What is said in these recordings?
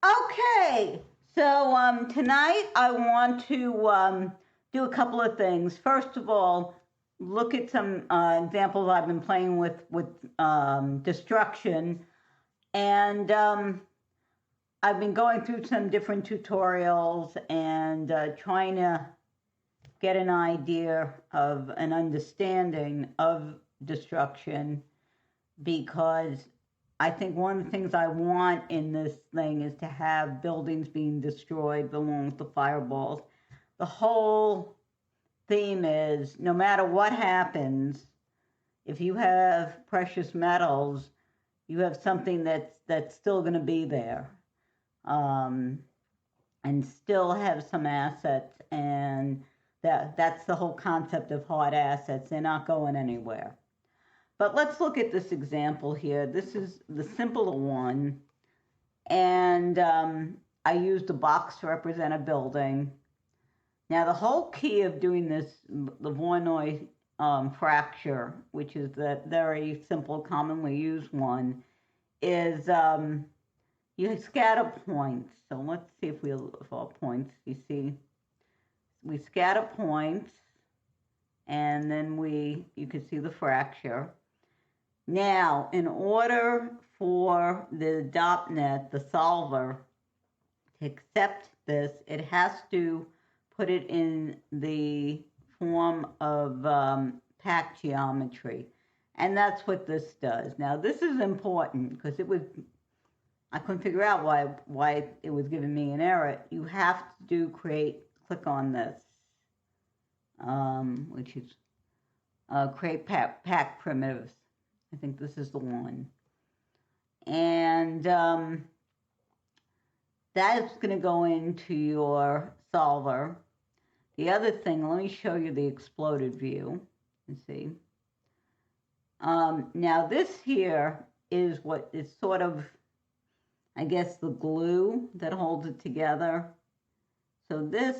Okay, so tonight I want to do a couple of things. First of all, look at some examples I've been playing with destruction, and I've been going through some different tutorials and trying to get an idea of an understanding of destruction because I think one of the things I want in this thing is to have buildings being destroyed along with the fireballs. The whole theme is no matter what happens, if you have precious metals, you have something that's still going to be there, um, and still have some assets, and that's the whole concept of hard assets. They're not going anywhere. But let's look at this example here. This is the simpler one, and I used a box to represent a building. Now, the whole key of doing this, the voronoi fracture, which is the very simple, commonly used one, is you scatter points. So let's see if our points, you see, we scatter points, and then you can see the fracture. Now, in order for the .NET, the solver, to accept this, it has to put it in the form of packed geometry. And that's what this does. Now, this is important because I couldn't figure out why it was giving me an error. You have to click on this, which is create pack primitives. I think this is the one. And that is going to go into your solver. The other thing, let me show you the exploded view. Let's see. Now this here is what is sort of, I guess, the glue that holds it together. So the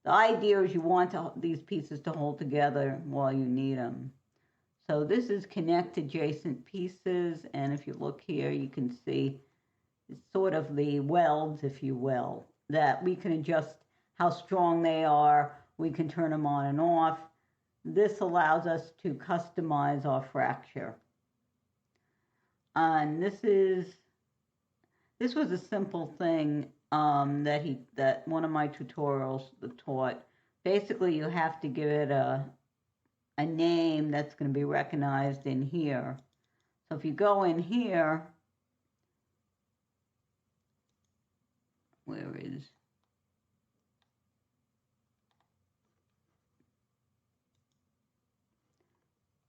idea is you want these pieces to hold together while you need them. So this is connect adjacent pieces, and if you look here, you can see it's sort of the welds, if you will, that we can adjust how strong they are. We can turn them on and off. This allows us to customize our fracture. And this was a simple thing that one of my tutorials taught. Basically, you have to give it a name that's going to be recognized in here. So if you go in here, where is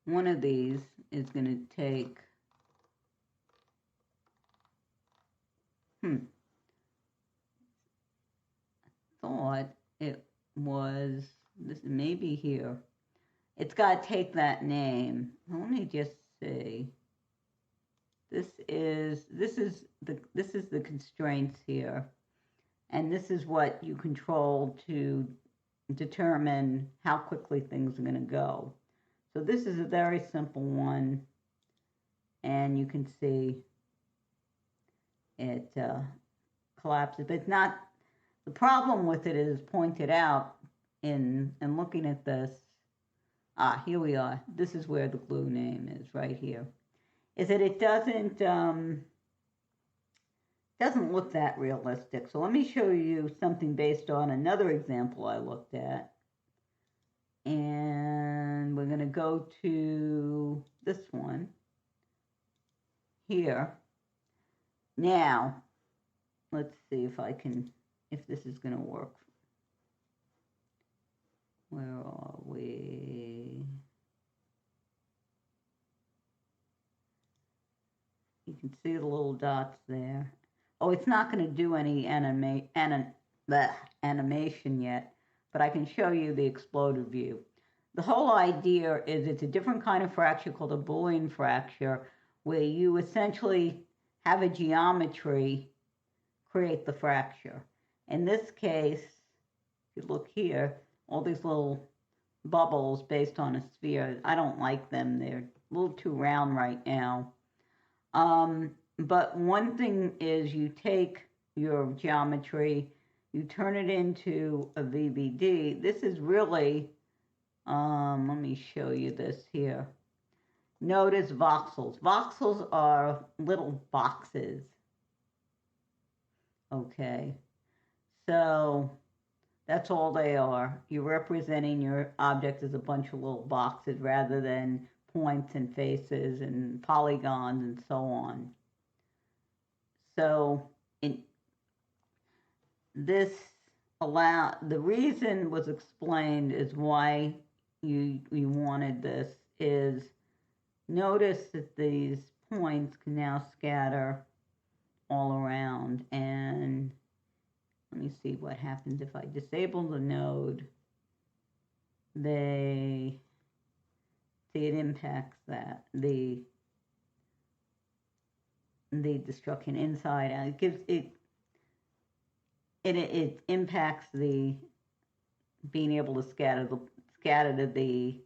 one of these is going to take thought it was this, maybe here. It's got to take that name. Let me just see. This is the constraints here, and this is what you control to determine how quickly things are going to go. So this is a very simple one, and you can see it collapses. But it's not. The problem with it is pointed out in looking at this. Here we are. This is where the glue name is, right here. Is that it doesn't look that realistic. So let me show you something based on another example I looked at. And we're going to go to this one here. Now, let's see if this is going to work. Where are we? You can see the little dots there. Oh, it's not going to do any animation yet, but I can show you the exploded view. The whole idea is it's a different kind of fracture called a Boolean fracture, where you essentially have a geometry create the fracture. In this case, if you look here, all these little bubbles based on a sphere, I don't like them. They're a little too round right now. But one thing is you take your geometry, you turn it into a VBD. This is really, let me show you this here. Notice voxels. Voxels are little boxes. Okay, so that's all they are. You're representing your object as a bunch of little boxes rather than points and faces and polygons and so on. So the reason was explained is why you wanted this is notice that these points can now scatter all around, and let me see what happens if I disable the node. It impacts that the destruction inside out. It gives it impacts the being able to scatter to the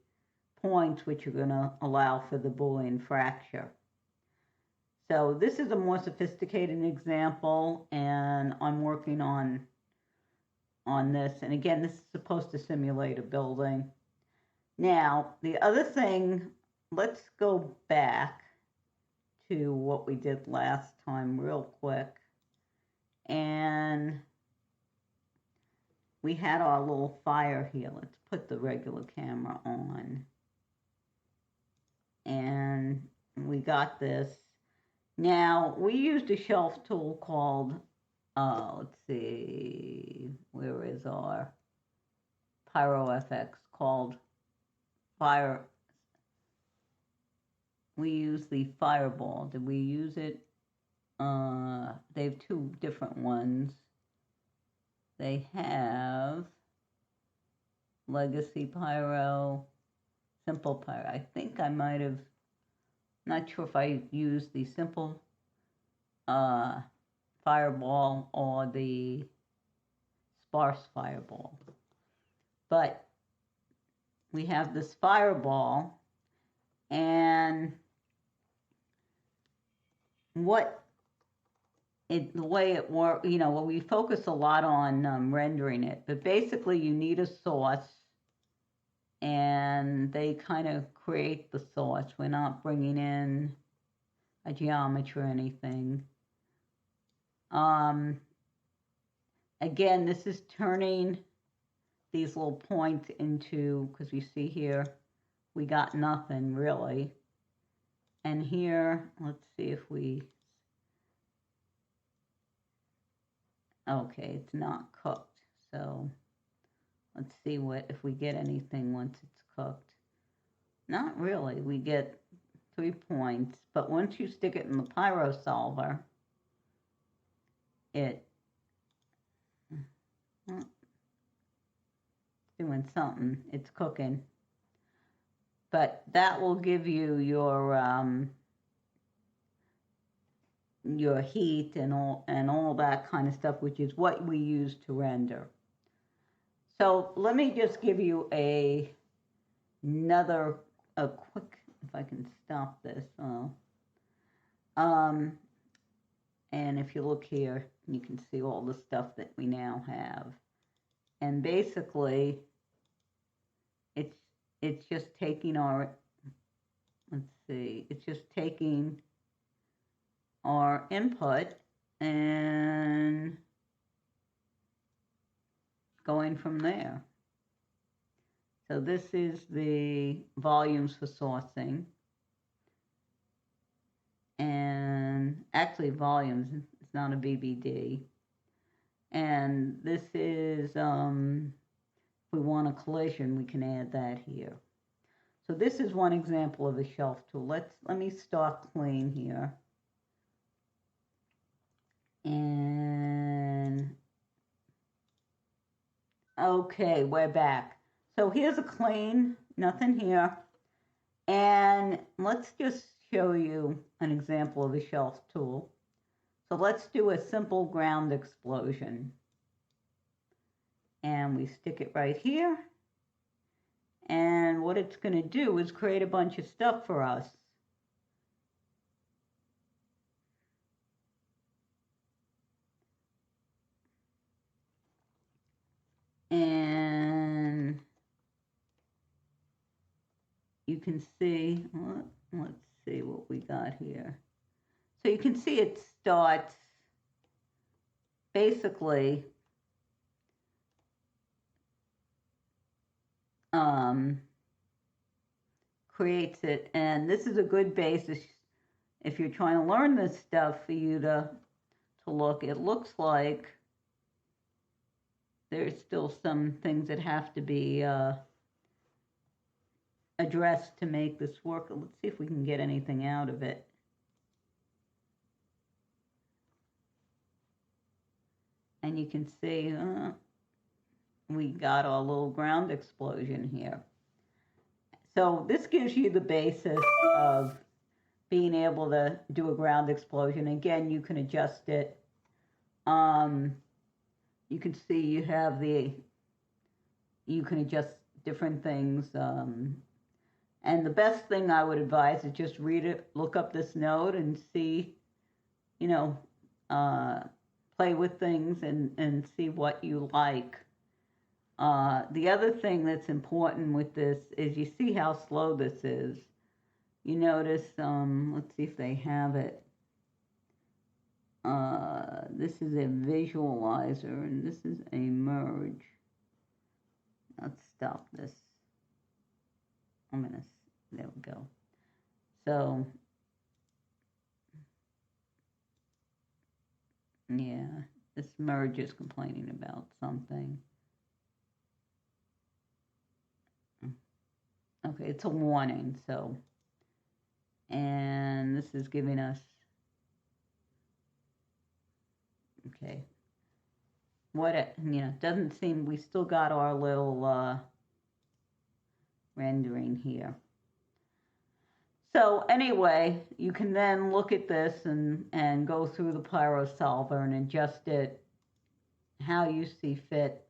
points, which are going to allow for the Boolean fracture. So this is a more sophisticated example, and I'm working on this. And again, this is supposed to simulate a building. Now, the other thing, let's go back to what we did last time real quick. And we had our little fire here. Let's put the regular camera on. And we got this. Now, we used a shelf tool called, let's see, where is our PyroFX called Fire. We use the Fireball. Did we use it? They have two different ones. They have Legacy Pyro, Simple Pyro. I think I might have, not sure if I used the Simple Fireball or the Sparse Fireball. But we have this Fireball, and the way it works, we focus a lot on rendering it, but basically you need a source, and they kind of create the source. We're not bringing in a geometry or anything. Again, this is turning these little points into, because you see here, we got nothing really. And here, let's see if okay, it's not cooked. So let's see if we get anything once it's cooked. Not really. We get 3 points, but once you stick it in the Pyro solver, it's doing something. It's cooking. But that will give you your heat and all that kind of stuff, which is what we use to render. So let me just give you a quick, if I can stop this. And if you look here, you can see all the stuff that we now have. And basically, it's just taking it's just taking our input and going from there. So this is the volumes for sourcing. And actually volumes, it's not a VBD. And this is, if we want a collision, we can add that here. So this is one example of a shelf tool. Let me start clean here. And okay, we're back. So here's a clean, nothing here. And let's just show you an example of a shelf tool. So let's do a simple ground explosion. And we stick it right here. And what it's going to do is create a bunch of stuff for us. And you can see, let's see what we got here. So you can see it starts basically creates it, and this is a good basis if you're trying to learn this stuff for you to look. It looks like there's still some things that have to be addressed to make this work. Let's see if we can get anything out of it. And you can see we got our little ground explosion here. So this gives you the basis of being able to do a ground explosion. Again, you can adjust it. You can see you have you can adjust different things. And the best thing I would advise is just read it, look up this node and see, you know, play with things and see what you like. The other thing that's important with this is you see how slow this is. You notice, let's see if they have it. This is a visualizer and this is a merge. Let's stop this. There we go. So, yeah, this merge is complaining about something. Okay, it's a warning, so, and this is giving us, okay, doesn't seem, we still got our little rendering here. So anyway, you can then look at this and go through the Pyro Solver and adjust it how you see fit.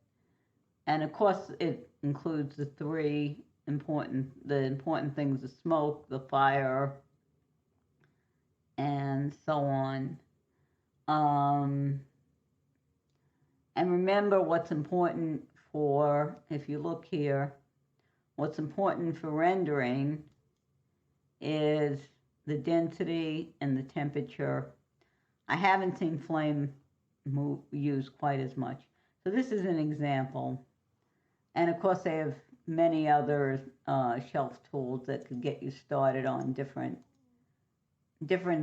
And of course, it includes the important things: the smoke, the fire, and so on. And remember what's important for, if you look here, what's important for rendering is the density and the temperature. I haven't seen flame used quite as much. So this is an example. And of course they have many other shelf tools that could get you started on different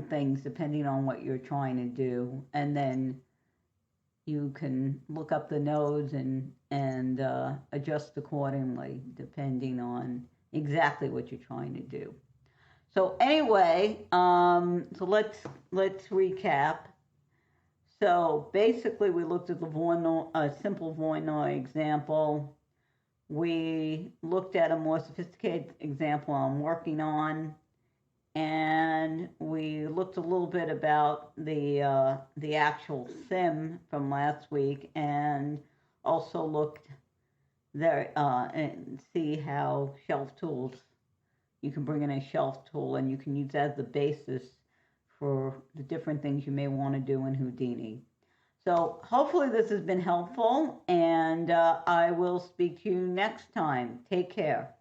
things depending on what you're trying to do. And then you can look up the nodes and adjust accordingly depending on exactly what you're trying to do. So anyway, so let's recap. So basically, we looked at the simple voronoi example. We looked at a more sophisticated example I'm working on, and we looked a little bit about the actual sim from last week, and also looked there and see how shelf tools. You can bring in a shelf tool and you can use that as the basis for the different things you may want to do in Houdini. So hopefully this has been helpful, and I will speak to you next time. Take care.